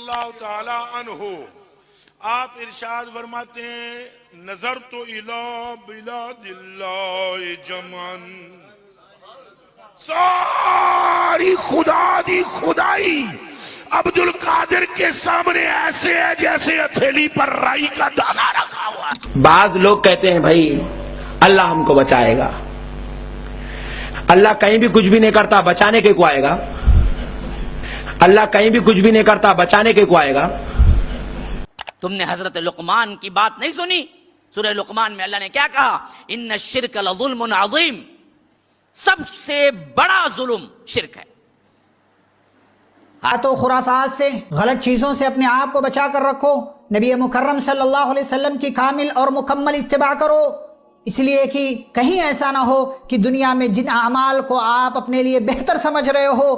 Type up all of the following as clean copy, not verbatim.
اللہ تعالی عنہ آپ ارشاد فرماتے ہیں نظر تو الی بلاد اللہ جمعن، ساری خدا دی خدائی عبد القادر کے سامنے ایسے ہے جیسے ہتھیلی پر رائی کا دانا رکھا ہوا ہے۔ بعض لوگ کہتے ہیں بھائی اللہ ہم کو بچائے گا، اللہ کہیں بھی کچھ بھی نہیں کرتا، بچانے کے کو آئے گا؟ اللہ کہیں بھی کچھ بھی نہیں کرتا، بچانے کے کو آئے گا؟ تم نے حضرت لقمان کی بات نہیں سنی؟ سورہ لقمان میں اللہ نے کیا کہا؟ ان الشرک لظلم عظیم، سب سے بڑا ظلم شرک ہے۔ تو خرافات سے، غلط چیزوں سے اپنے آپ کو بچا کر رکھو، نبی مکرم صلی اللہ علیہ وسلم کی کامل اور مکمل اتباع کرو، اس لیے کہ کہیں ایسا نہ ہو کہ دنیا میں جن اعمال کو آپ اپنے لیے بہتر سمجھ رہے ہو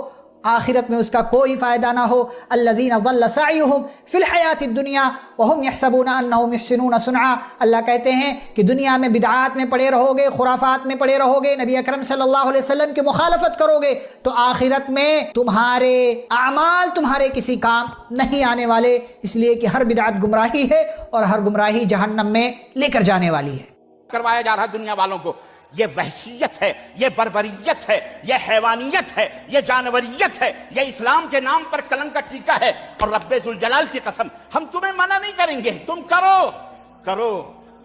آخرت میں اس کا کوئی فائدہ نہ ہو۔ الذین ضل سعیہم فی الحیات الدنیا وہم یحسبون انہم یحسنون صنعا، اللہ کہتے ہیں کہ دنیا میں بدعات میں پڑے رہو گے، خرافات میں پڑے رہو گے، نبی اکرم صلی اللہ علیہ وسلم کی مخالفت کرو گے تو آخرت میں تمہارے اعمال تمہارے کسی کام نہیں آنے والے، اس لیے کہ ہر بدعت گمراہی ہے اور ہر گمراہی جہنم میں لے کر جانے والی ہے۔ کروایا جا رہا دنیا والوں کو، یہ وحشیت ہے، یہ بربریت ہے، یہ حیوانیت ہے، یہ جانوریت ہے، یہ اسلام کے نام پر کلنک کا ٹیکہ ہے۔ اور رب ذوالجلال کی قسم ہم تمہیں منع نہیں کریں گے، تم کرو،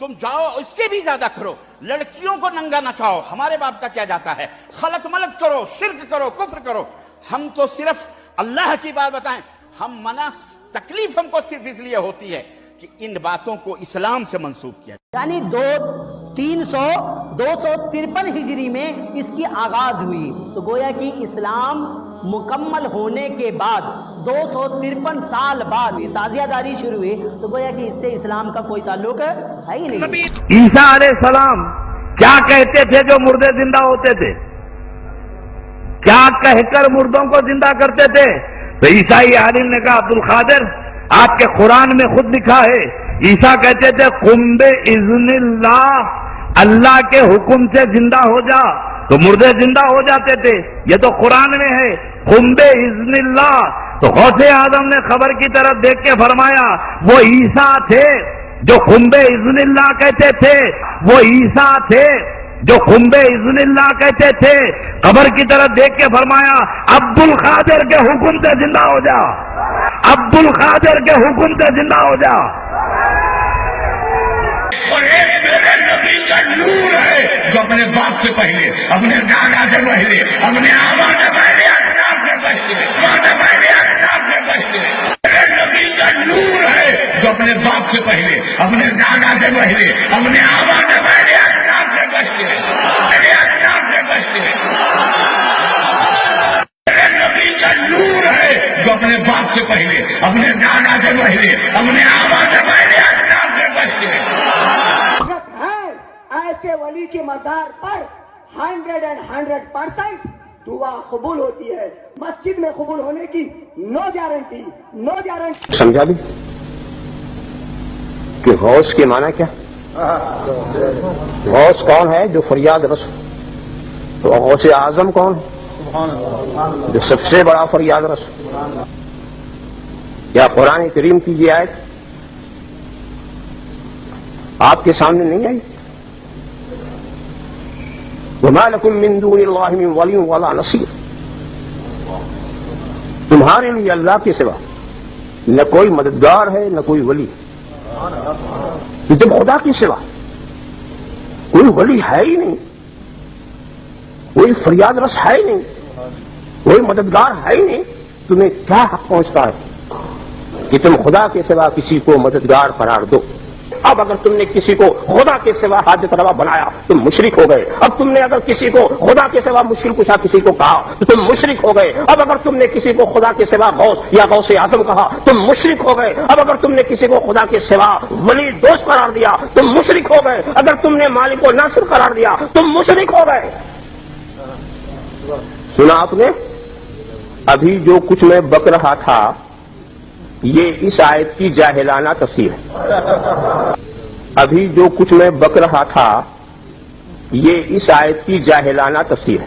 تم جاؤ، اس سے بھی زیادہ کرو، لڑکیوں کو ننگا نچاؤ، ہمارے باپ کا کیا جاتا ہے، خلط ملط کرو، شرک کرو، کفر کرو، ہم تو صرف اللہ کی بات بتائیں۔ ہم منع، تکلیف ہم کو صرف اس لیے ہوتی ہے کہ ان باتوں کو اسلام سے منسوب کیا۔ یعنی 253 ہجری میں اس کی آغاز ہوئی، تو گویا کہ اسلام مکمل ہونے کے بعد 253 سال بعد تعزیہ داری شروع ہوئی، تو گویا کہ اس سے اسلام کا کوئی تعلق ہے ہی نہیں۔ عیسیٰ علیہ السلام کیا کہتے تھے جو مردے زندہ ہوتے تھے؟ کیا کہہ کر مردوں کو زندہ کرتے تھے؟ تو عیسائی عالم نے کہا عبد القادر آپ کے قرآن میں خود لکھا ہے، عیسیٰ کہتے تھے قم بِإِذْنِ اللہ، اللہ کے حکم سے زندہ ہو جا، تو مردے زندہ ہو جاتے تھے۔ یہ تو قرآن میں ہے قم بِإِذْنِ اللہ۔ تو غوث اعظم نے خبر کی طرف دیکھ کے فرمایا وہ عیسیٰ تھے جو قم بِإِذْنِ اللہ کہتے تھے، وہ عیسیٰ تھے جو قم بِإِذْنِ اللہ کہتے تھے۔ قبر کی طرف دیکھ کے فرمایا عبد القادر کے حکم سے زندہ ہو جا، عبد القادر کے حکم سے زندہ ہو جا۔ اور ایک میرے نبی کا نور ہے جو اپنے باپ سے پہلے، اپنے دادا سے پہلے، اپنے آبا سے پہلے، اجداد سے پہلے، ماں سے پہلے، اجداد سے پہلے، میرے نبی کا نور ہے جو اپنے باپ سے پہلے، اپنے دادا سے پہلے، اپنے آبا سے پہلے، اجداد سے پہلے، اجداد سے پہلے، میرے نبی کا نور ہے جو اپنے باپ سے پہلے، اپنے دادا سے پہلے، اپنے آبا سے پہلے، اجداد سے پہلے۔ ایسے ولی کے مزار پر 100% دعا قبول ہوتی ہے، مسجد میں قبول ہونے کی نو گارنٹی۔ سمجھا بھی کہ غوث کے معنی کیا؟ غوث کون ہے؟ جو فریاد رس۔ تو غوث اعظم کون ہے؟ جو سب سے بڑا فریاد رس۔ یا قرآن کریم کی یہ آیت آپ کے سامنے نہیں آئی؟ وَمَا لَكُم مِّن دُونِ اللَّهِ مِن وَلِيٍّ وَلَا نَصِيرٍ، تمہارے لیے اللہ کے سوا نہ کوئی مددگار ہے نہ کوئی ولی۔ یہ تم خدا کے سوا کوئی ولی ہے ہی نہیں، کوئی فریاد رس ہے ہی نہیں، کوئی مددگار ہے ہی نہیں، تمہیں کیا حق پہنچتا ہے کہ تم خدا کے سوا کسی کو مددگار قرار دو؟ اب اگر تم نے کسی کو خدا کے سوا حاجت روا بنایا تم مشرک ہو گئے۔ اب تم نے اگر کسی کو خدا کے سوا مشکل کشا کسی کو کہا تو تم مشرک ہو گئے۔ اب اگر تم نے کسی کو خدا کے سوا غوث یا غوث اعظم کہا تم مشرک ہو گئے۔ اب اگر تم نے کسی کو خدا کے سوا ولی دوست قرار دیا تم مشرک ہو گئے۔ اگر تم نے مالک و ناصر قرار دیا تم مشرک ہو گئے۔ سنا آپ نے؟ ابھی جو کچھ میں بک رہا تھا یہ اس آیت کی جاہلانہ تفسیر ہے۔ ابھی جو کچھ میں بک رہا تھا یہ اس آیت کی جاہلانہ تفسیر ہے۔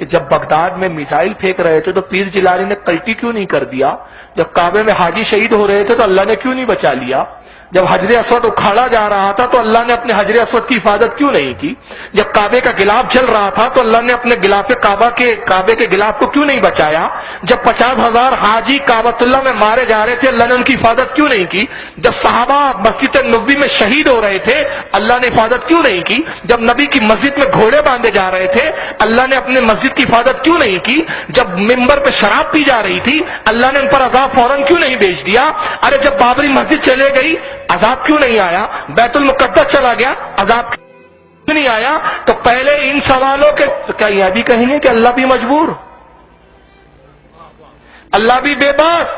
کہ جب بغداد میں میزائل پھینک رہے تھے تو پیر جیلانی نے کلٹی کیوں نہیں کر دیا؟ جب کعبے میں حاجی شہید ہو رہے تھے تو اللہ نے کیوں نہیں بچا لیا؟ جب حجر اسود اکھاڑا جا رہا تھا تو اللہ نے اپنے حجر اسود کی حفاظت کیوں نہیں کی؟ جب کعبے کا غلاف جل رہا تھا تو اللہ نے اپنے غلاف کعبے کے غلاف کو کیوں نہیں بچایا؟ جب 50,000 حاجی کعبۃ اللہ میں مارے جا رہے تھے اللہ نے ان کی حفاظت کیوں نہیں کی؟ جب صحابہ مسجد نبوی میں شہید ہو رہے تھے اللہ نے حفاظت کیوں نہیں کی؟ جب نبی کی مسجد میں گھوڑے باندھے جا رہے تھے اللہ نے اپنے مسجد کی حفاظت کیوں نہیں کی؟ جب ممبر پہ شراب پی جا رہی تھی اللہ نے ان پر عذاب فوراً کیوں نہیں بھیج دیا؟ ارے جب بابری مسجد چلے گئی عذاب کیوں نہیں آیا؟ بیت المقدس چلا گیا عذاب کیوں نہیں آیا؟ تو پہلے ان سوالوں کے کیا یہ بھی کہیں گے کہ اللہ بھی مجبور، اللہ بھی بے بس؟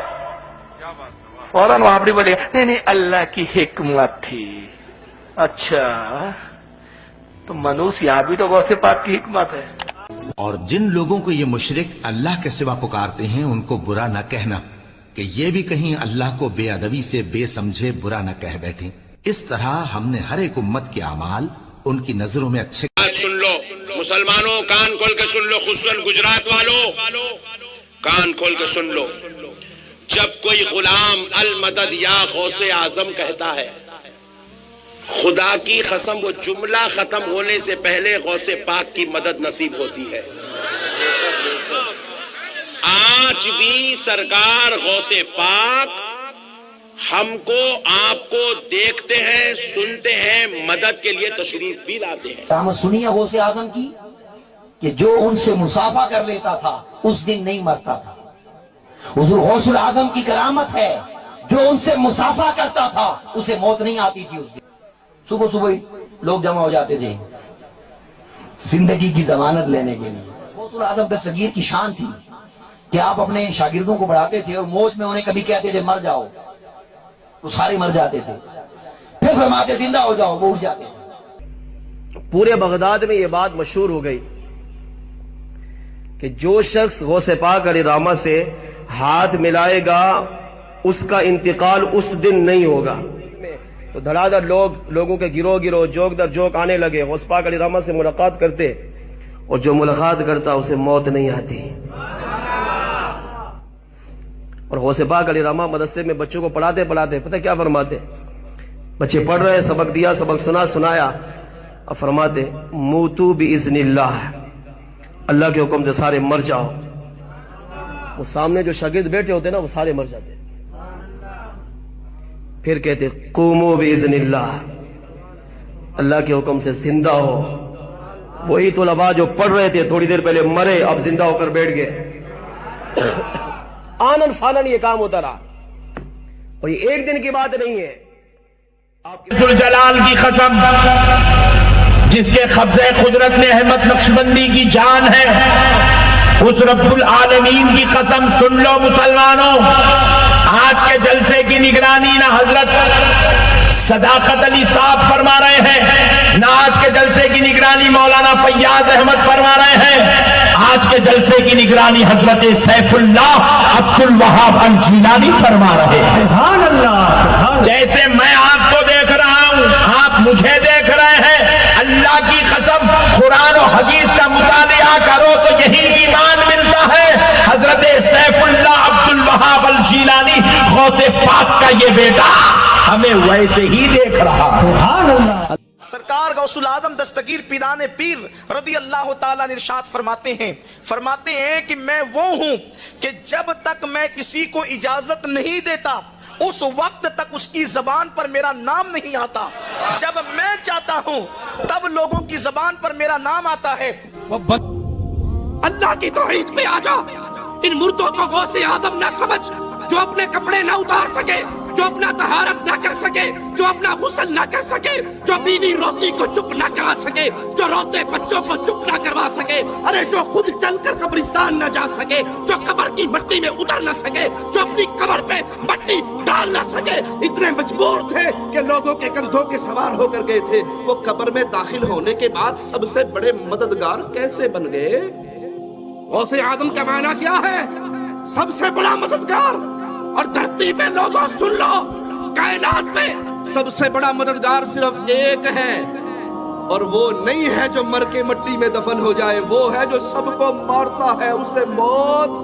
فوراً وابری بولے نہیں اللہ کی حکمت تھی۔ اچھا تو منوس یہاں بھی تو غوث پاک کی حکمت ہے۔ اور جن لوگوں کو یہ مشرک اللہ کے سوا پکارتے ہیں ان کو برا نہ کہنا کہ یہ بھی کہیں اللہ کو بے ادبی سے بے سمجھے برا نہ کہہ بیٹھیں۔ اس طرح ہم نے ہر ایک امت کے اعمال ان کی نظروں میں اچھے۔ سن لو مسلمانوں، کان کھول کے سن لو، خصوصاً گجرات والوں کان کھول کے سن لو، جب کوئی غلام المدد یا غوث اعظم کہتا ہے خدا کی قسم وہ جملہ ختم ہونے سے پہلے غوث پاک کی مدد نصیب ہوتی ہے۔ آج بھی سرکار غوث پاک ہم کو آپ کو دیکھتے ہیں، سنتے ہیں، مدد کے لیے تشریف بھی لاتے ہیں۔ کرامت سنی ہے غوث اعظم کی کہ جو ان سے مصافحہ کر لیتا تھا اس دن نہیں مرتا تھا۔ حضور غوث اعظم کی کرامت ہے جو ان سے مصافحہ کرتا تھا اسے موت نہیں آتی تھی۔ اس دن صبح صبح لوگ جمع ہو جاتے تھے زندگی کی ضمانت لینے کے لیے۔ غوث اعظم دستگیر کی شان تھی کہ آپ اپنے شاگردوں کو بڑھاتے تھے اور موج میں انہیں کبھی کہتے تھے مر جاؤ تو سارے مر جاتے تھے، پھر فرماتے زندہ ہو جاؤ، وہ اٹھ جاتے تھے۔ پورے بغداد میں یہ بات مشہور ہو گئی کہ جو شخص غوث پاک علیہ رحمہ سے ہاتھ ملائے گا اس کا انتقال اس دن نہیں ہوگا۔ تو دھڑا دھڑ لوگوں کے گروہ جوک در جوک آنے لگے، غوث پاک علیہ رحمہ سے ملاقات کرتے، اور جو ملاقات کرتا اسے موت نہیں آتی۔ اور غوث پاک علیہ رحمہ مدرسے میں بچوں کو پڑھاتے پتہ کیا فرماتے؟ بچے پڑھ رہے، سبق دیا، سبق سنایا، اب فرماتے موتو باذن اللہ کے حکم سے سارے مر جاؤ۔ وہ سامنے جو شاگرد بیٹھے ہوتے نا وہ سارے مر جاتے۔ پھر کہتے قوموا باذن اللہ کے حکم سے زندہ ہو۔ وہی طلباء جو پڑھ رہے تھے تھوڑی دیر پہلے مرے، اب زندہ ہو کر بیٹھ گئے۔ آنن فانن یہ کام ہوتا رہا، اور یہ ایک دن کی بات نہیں ہے۔ ذوالجلال کی قسم جس کے قبضے قدرت میں احمد نقشبندی کی جان ہے، اس رب العالمین کی قسم سن لو مسلمانوں، آج کے جلسے کی نگرانی نہ حضرت صداقت علی صاحب فرما رہے ہیں، نہ آج کے جلسے کی نگرانی مولانا فیاض احمد فرما رہے ہیں، آج کے جلسے کی نگرانی حضرت سیف اللہ عبد الوہاب الجیلانی فرما رہے ہیں۔ سبحان اللہ۔ جیسے میں آپ کو دیکھ رہا ہوں آپ مجھے دیکھ رہے ہیں، اللہ کی قسم قرآن و حدیث کا مطالعہ کرو تو یہی ایمان ملتا ہے۔ حضرت سیف اللہ عبد الوہاب الجیلانی غوث پاک کا یہ بیٹا ہمیں ویسے ہی دیکھ رہا ہے۔ سبحان اللہ۔ سرکار غوث الاعظم دستگیر پیران پیر رضی اللہ تعالیٰ نے ارشاد فرماتے ہیں کہ میں وہ ہوں کہ جب تک میں کسی کو اجازت نہیں دیتا اس وقت تک اس کی زبان پر میرا نام نہیں آتا، جب میں چاہتا ہوں تب لوگوں کی زبان پر میرا نام آتا ہے۔ اللہ کی توحید میں آ جا، ان مردوں کو غوث اعظم نہ سمجھ، جو اپنے کپڑے نہ اتار سکے، جو اپنا طہارت نہ کر سکے، جو اپنا غسل نہ کر سکے، جو بیوی روتی کو چپ نہ کرا سکے، جو روتے بچوں کو چپ نہ کروا سکے، ارے جو خود چل کر قبرستان نہ جا سکے، جو قبر کی مٹی میں اتر نہ سکے، جو اپنی قبر پہ مٹی ڈال نہ سکے، اتنے مجبور تھے کہ لوگوں کے کندھوں کے سوار ہو کر گئے تھے۔ وہ قبر میں داخل ہونے کے بعد سب سے بڑے مددگار کیسے بن گئے؟ غوث اعظم کا معنی کیا ہے؟ سب سے بڑا مددگار۔ اور دھرتی پہ لوگوں سن لو، کائنات میں سب سے بڑا مددگار صرف ایک ہے، اور وہ نہیں ہے جو مر کے مٹی میں دفن ہو جائے، وہ ہے جو سب کو مارتا ہے، اسے موت۔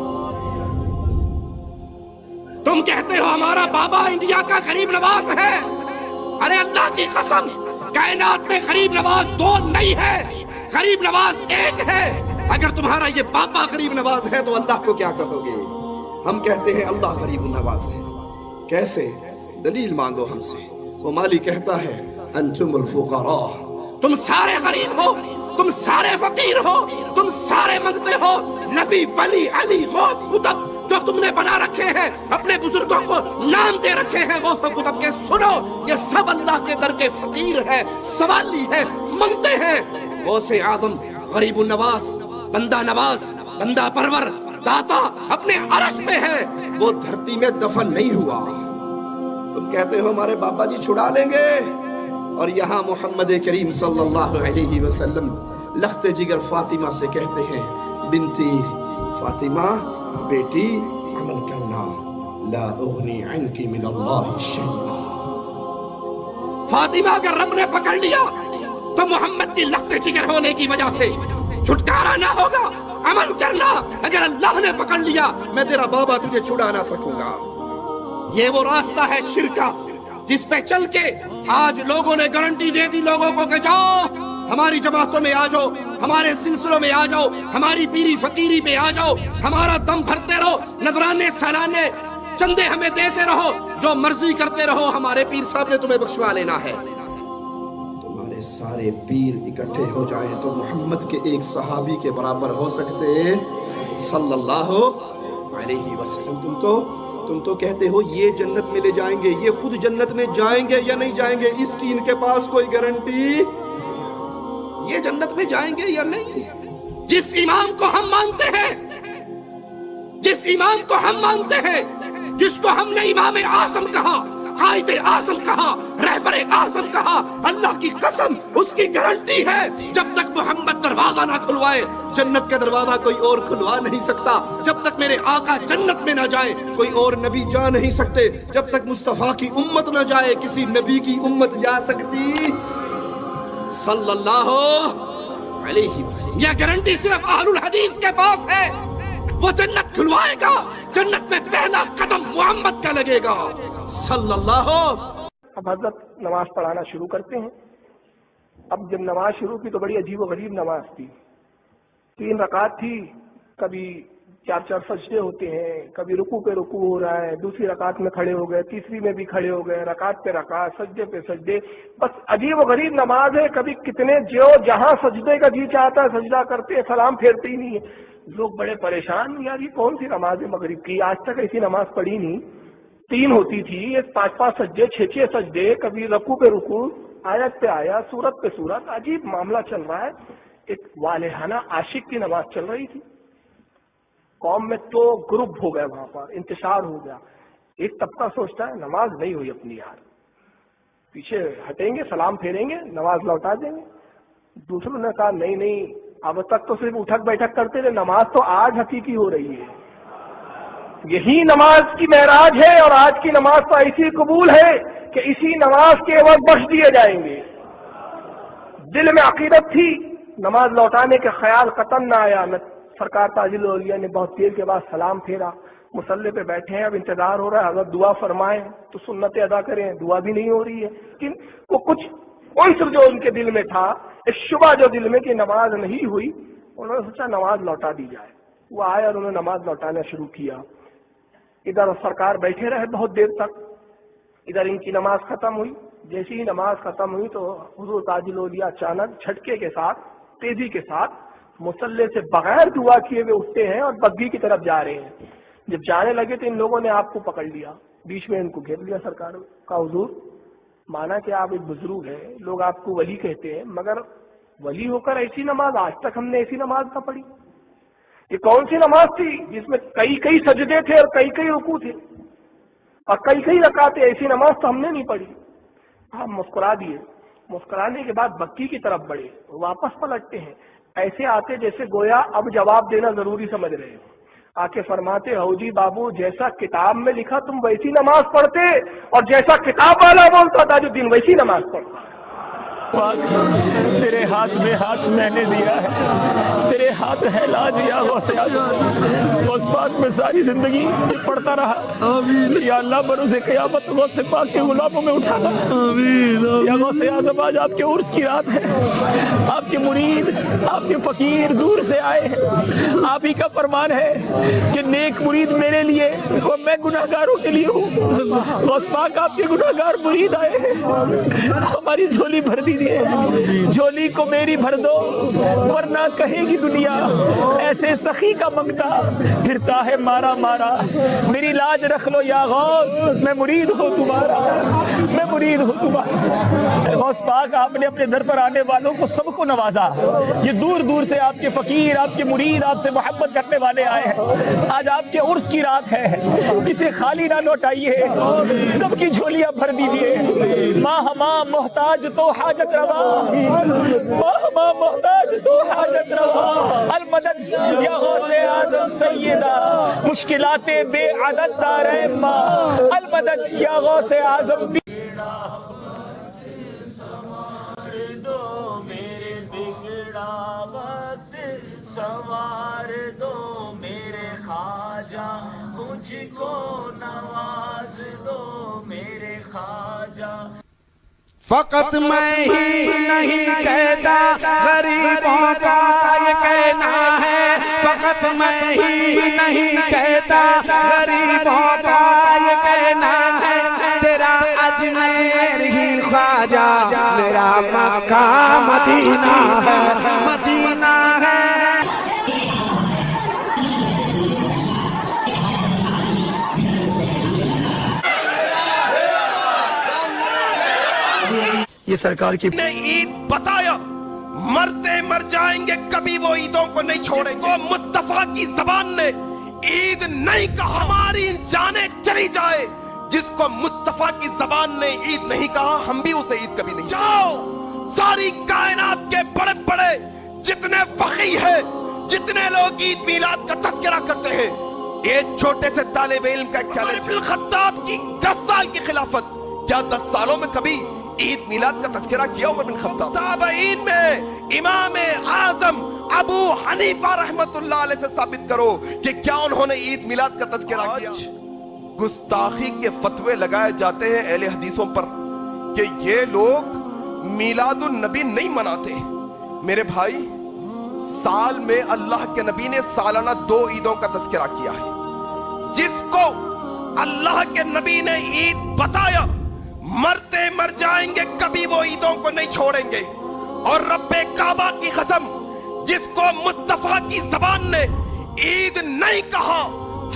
تم کہتے ہو ہمارا بابا انڈیا کا غریب نواز ہے، ارے اللہ کی قسم کائنات میں غریب نواز دو نہیں ہے، غریب نواز ایک ہے۔ اگر تمہارا یہ بابا غریب نواز ہے تو اللہ کو کیا کہو گے؟ ہم کہتے ہیں اللہ غریب نواز ہے۔ کیسے؟ دلیل مانگو ہم سے۔ وہ مالی کہتا ہے انتم الفقراء، تم سارے غریب ہو، تم سارے فقیر ہو، تم سارے منگتے ہو۔ نبی، ولی، علی، غوث، قطب جو تم نے بنا رکھے ہیں، اپنے بزرگوں کو نام دے رکھے ہیں غوث و قطب کے، سنو یہ سب اللہ کے در کے فقیر ہیں، سوالی ہیں، منگتے ہیں۔ غوث اعظم غریب النواز، بندہ نواز، بندہ پرور، داتا اپنے عرش میں ہے، وہ دھرتی میں دفن نہیں ہوا۔ تم کہتے ہو ہمارے بابا جی چھڑا لیں گے، اور یہاں محمد کریم صلی اللہ علیہ وسلم لخت جگر فاطمہ سے کہتے ہیں بنتی فاطمہ، بیٹی عمل کرنا، لا اغنی عنکی من اللہ شیئا۔ فاطمہ اگر رب نے پکڑ لیا تو محمد کی لخت جگر ہونے کی وجہ سے چھٹکارا نہ ہوگا۔ عمل کرنا، اگر اللہ نے پکڑ لیا میں تیرا بابا تجھے چھڑا نہ سکوں گا۔ یہ وہ راستہ ہے شرک کا جس پہ چل کے آج لوگوں نے گارنٹی دے دی لوگوں کو کہ جاؤ ہماری جماعتوں میں آ جاؤ، ہمارے سلسلوں میں آ جاؤ، ہماری پیری فقیری پہ آ جاؤ، ہمارا دم بھرتے رہو، نذرانے سالانے چندے ہمیں دیتے رہو، جو مرضی کرتے رہو، ہمارے پیر صاحب نے تمہیں بخشوا لینا ہے۔ تمہارے سارے پیر اکٹھے ہو جائیں تو محمد کے ایک صحابی کے برابر ہو سکتے صلی اللہ علیہ وسلم۔ تم تو کہتے ہو یہ جنت میں لے جائیں گے، یہ خود جنت میں جائیں گے یا نہیں جائیں گے اس کی ان کے پاس کوئی گارنٹی؟ یہ جنت میں جائیں گے یا نہیں؟ جس امام کو ہم مانتے ہیں، جس امام کو ہم مانتے ہیں، جس کو ہم نے امام اعظم کہا، قائد اعظم کہا، رہبر اعظم کہا، اللہ کی قسم اس کی گارنٹی ہے جب تک محمد دروازہ نہ کھلوائے جنت کا دروازہ کوئی اور کھلوا نہیں سکتا۔ جب تک میرے آقا جنت میں نہ جائے کوئی اور نبی جا نہیں سکتے۔ جب تک مصطفیٰ کی امت نہ جائے کسی نبی کی امت جا سکتی صلی اللہ علیہ وسلم۔ یہ گارنٹی صرف اہل الحدیث کے پاس ہے، وہ جنت کھلوائے گا، جنت میں پہلا قدم محمد کا لگے گا صلی اللہ۔ اب حضرت نماز پڑھانا شروع کرتے ہیں۔ اب جب نماز شروع کی تو بڑی عجیب و غریب نماز تھی، 3 رکعت تھی، کبھی 4 سجدے ہوتے ہیں، کبھی رکوع پہ رکوع ہو رہا ہے، دوسری رکعت میں کھڑے ہو گئے، تیسری میں بھی کھڑے ہو گئے، رکعت پہ رکعت، سجدے پہ سجدے، بس عجیب و غریب نماز ہے۔ کبھی کتنے جو جہاں سجدے کا جی چاہتا ہے سجدہ کرتے ہیں، سلام پھیرتے ہی نہیں ہے۔ لوگ بڑے پریشان، یار یہ کون سی نماز ہے مغرب کی، آج تک ایسی نماز پڑھی نہیں۔ 3 ہوتی تھی، یہ 5 سجدے، 6 سجدے، کبھی رکوع پہ رکوع، آیت پہ آیت، سورت پہ سورت، عجیب معاملہ چل رہا ہے۔ ایک والہانہ عاشق کی نماز چل رہی تھی۔ قوم میں تو گروپ ہو گئے، وہاں پر انتشار ہو گیا۔ ایک طبقہ سوچتا ہے نماز نہیں ہوئی اپنی، یار پیچھے ہٹیں گے، سلام پھیریں گے، نماز لوٹا دیں گے۔ دوسروں نے کہا نہیں، اب تک تو صرف اٹھک بیٹھک کرتے تھے، نماز تو آج حقیقی ہو رہی ہے۔ یہی نماز کی معراج ہے، اور آج کی نماز تو ایسی قبول ہے کہ اسی نماز کے عوض بخش دیے جائیں گے۔ دل میں عقیدت تھی، نماز لوٹانے کا خیال قطن نہ آیا۔ سرکار تاج الاولیاء نے بہت دیر کے بعد سلام پھیرا، مصلی پہ بیٹھے ہیں، اب انتظار ہو رہا ہے حضرت دعا فرمائیں تو سنتیں ادا کریں، دعا بھی نہیں ہو رہی ہے۔ لیکن وہ کچھ عنصر جو ان کے دل میں تھا، اس شبہ جو دل میں کہ نماز نہیں ہوئی، انہوں نے سوچا نماز لوٹا دی جائے۔ وہ آئے اور انہوں نے نماز لوٹانا شروع کیا۔ ادھر سرکار بیٹھے رہے بہت دیر تک، ادھر ان کی نماز ختم ہوئی۔ جیسے ہی نماز ختم ہوئی تو حضور تاج الاولیاء اچانک جھٹکے کے ساتھ، تیزی کے ساتھ مصلی سے بغیر دعا کیے ہوئے اٹھتے ہیں اور بگھی کی طرف جا رہے ہیں۔ جب جانے لگے تو ان لوگوں نے آپ کو پکڑ لیا، بیچ میں ان کو گھیر لیا۔ سرکار کا حضور مانا کہ آپ ایک بزرگ ہیں، لوگ آپ کو ولی کہتے ہیں، مگر ولی ہو کر ایسی نماز آج تک ہم نے ایسی نماز نہ پڑھی۔ یہ کون سی نماز تھی جس میں کئی سجدے تھے اور کئی رکوع تھے اور کئی رکعتیں؟ ایسی نماز تو ہم نے نہیں پڑھی۔ آپ مسکرا دیے، مسکرانے کے بعد بکی کی طرف بڑھے، واپس پلٹتے ہیں، ایسے آتے جیسے گویا اب جواب دینا ضروری سمجھ رہے ہو۔ آ کے فرماتے ہو جی بابو، جیسا کتاب میں لکھا تم ویسی نماز پڑھتے، اور جیسا کتاب والا بولتا تھا جو دن ویسی نماز پڑھتا۔ پاک تیرے ہاتھ میں ہاتھ میں نے دیا ہے، تیرے ہاتھ ہے لاج یا غوث اعظم۔ غوث پاک میں ساری زندگی پڑھتا رہا، یا اللہ بروز قیامت غوث پاک کے غلاموں میں اٹھانا۔ یا غوث اعظم آج آپ کے عرس کی رات ہے، آپ کے مرید آپ کے فقیر دور سے آئے ہیں، آپ ہی کا فرمان ہے کہ نیک مرید میرے لیے اور میں گناہگاروں کے لیے ہوں۔ غوث پاک آپ کے گناہگار مرید آئے ہیں، ہماری جھولی بھر دیجیے، جھولی کو میری بھر دو ورنہ کہے گی دنیا ایسے سخی کا منگتا پھرتا ہے مارا مارا۔ میری لاج رکھ لو یا غوث، میں مرید ہوں تمہارا، میں مرید ہوں تمہارا۔ غوث پاک آپ نے اپنے در پر آنے والوں کو سب کو نوازا، یہ دور دور سے آپ کے فقیر آپ کے مرید آپ سے محبت کرنے والے آئے ہیں۔ آج آپ کے عرس کی رات ہے، کسی خالی نہ لوٹائیے، سب کی جھولیاں بھر دیجیے۔ ماں ماں محتاج تو حاجت روا، ماں ماں محتاج تو حاجت روا، المدد یا غوث اعظم سیدہ، مشکلات بے عدد دارین ماں، المدد یا غوث اعظم۔ میرے بگڑا وقت سوار دو میرے خواجہ، مجھ کو نواز دو میرے خواجہ۔ فقط میں ہی نہیں کہتا غریبوں کا یہ کہنا ہے، فقط میں ہی نہیں کہتا غریبوں کا یہ کہنا ہے، تیرا اجمیر ہی خواجہ میرا مکہ مدینہ ہے، مدینہ ہے۔ یہ سرکار کی نے عید بتایا، مرتے مر جائیں گے کبھی وہ عیدوں کو نہیں چھوڑیں گے۔ مصطفیٰ کی زبان نے عید نہیں کہا، ہماری جانیں چلی جائے۔ جس کو مصطفیٰ کی زبان نے عید نہیں کہا، ہم بھی اسے عید کبھی نہیں۔ جاؤ ساری کائنات کے بڑے بڑے جتنے فقیہ ہیں، جتنے لوگ عید میلاد کا تذکرہ کرتے ہیں، ایک چھوٹے سے طالب علم کا ایک چیلنج، ابن خطاب کی 10 سال کی خلافت، کیا 10 سالوں میں کبھی عید میلاد کا تذکرہ کیا عمر بن خطاب؟ تابعین میں امام اعظم ابو حنیفہ رحمت اللہ علیہ سے ثابت کرو کہ کیا انہوں نے عید میلاد کا تذکرہ کیا؟ گستاخی کے فتوے لگائے جاتے ہیں اہل حدیثوں پر کہ یہ لوگ میلاد النبی نہیں مناتے۔ میرے بھائی، سال میں اللہ کے نبی نے سالانہ 2 عیدوں کا تذکرہ کیا ہے۔ جس کو اللہ کے نبی نے عید بتایا، مرتے مر جائیں گے کبھی وہ عیدوں کو نہیں چھوڑیں گے۔ اور رب کعبہ کی قسم، جس کو مصطفیٰ کی زبان نے عید نہیں کہا،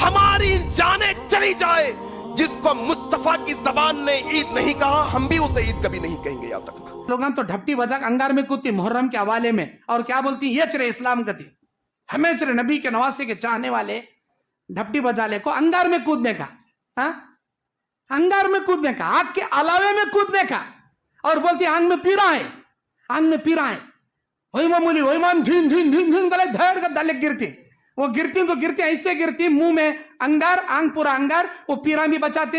ہماری جانیں چلی جائے۔ جس کو مصطفیٰ کی زبان نے عید نہیں کہا، ہم بھی اسے عید کبھی نہیں کہیں گے، یاد رکھنا۔ لوگاں تو ڈھپٹی بجا انگار میں کودتی محرم کے حوالے میں، اور کیا بولتی یہ چرے اسلام گتی، ہمیں چرے نبی کے نواسے کے چاہنے والے ڈھپٹی بجا لے کو انگار میں کودنے کا، انگار میں کودنے کا، آگ کے علاوے میں کودنے کا، اور بولتی آنگ میں پیرا ہے، آنگ میں پیرا ہے، وہی معمولی وہی مام دھین دھین دھین دھین دلے دھیڑ کا دلے گرتی، وہ گرتی تو گرتی ایسے گرتی، منہ میں انگار، آنگ پورا انگار، وہ پیرا بھی بچاتے